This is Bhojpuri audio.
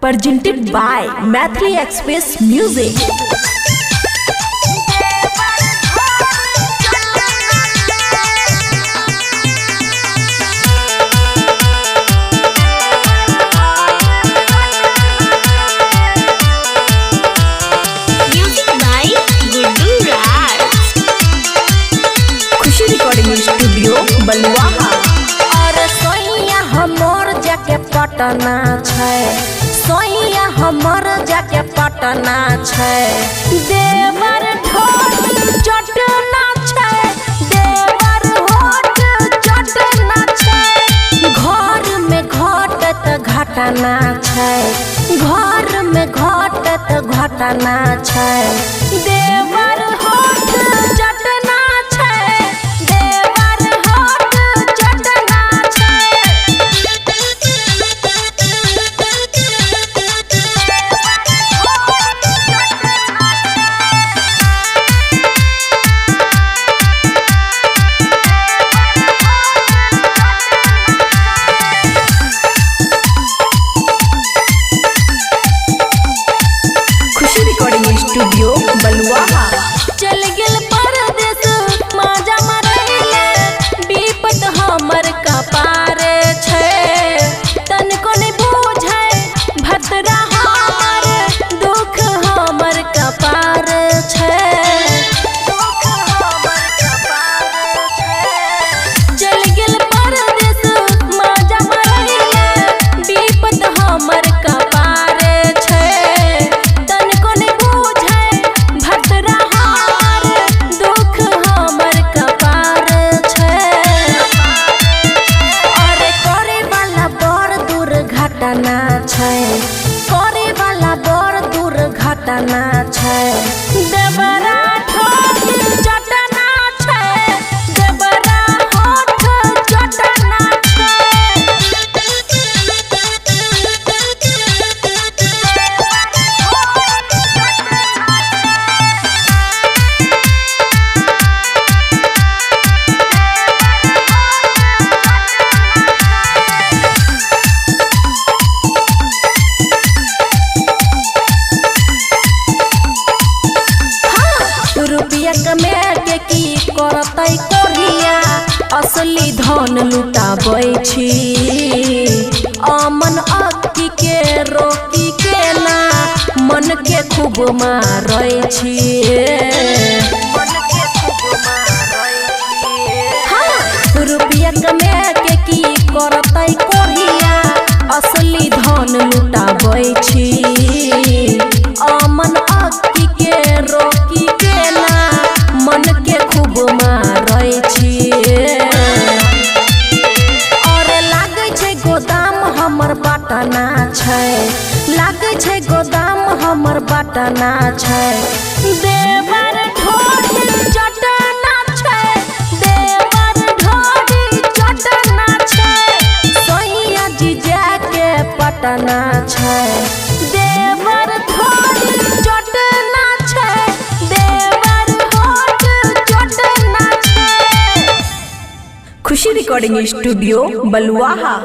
presented by Mathli Express Music. Studio Baluaha और सोइया हमर जाके पटना छै, सोइया हमर जाके पटना छै, देवर ढोल चटना छै, देवर होठ चटना छै, घर में घटत घटना छै, घर में घटत घटना छै, देवर होठ चटना स्टूडियो बलुआहा चल गेल परदेस माजा मारैले विपत हमर कपारे छै, तनको नै बुझै भतरा हमर दुख हमर कपारे छै, दुख हमर कपारे छै, चल गेल परदेस माजा मारैले विपत हमर कपारे छै, तनको नै घटना छै, करे वाला बड़ दुर्घटना छै, देवरा ठोक चटना छै, देवरा होठ चटना छै, के की करतै कोरिया असली धन लुटाबै छी, अमन अक्की के रोकी के ना मन के खूब मारै छी, मन के खूब मारै छी, हाँ रुपया कमे के की करतै कोरिया असली धन लुटाबै छी, अमन अक्की के रोकी के ना मन के खूब मारै छी, और लागे छै गोदाम हमर पटना छै, लागे छै गोदाम हमर पटना छै, देवर ढोल चटना छै, देवर ढोल चटना छै, सोइया जी जाके पटना छै, देवर ढोल चटना छै, खुशी रिकॉर्डिंग स्टूडियो बलुआहा।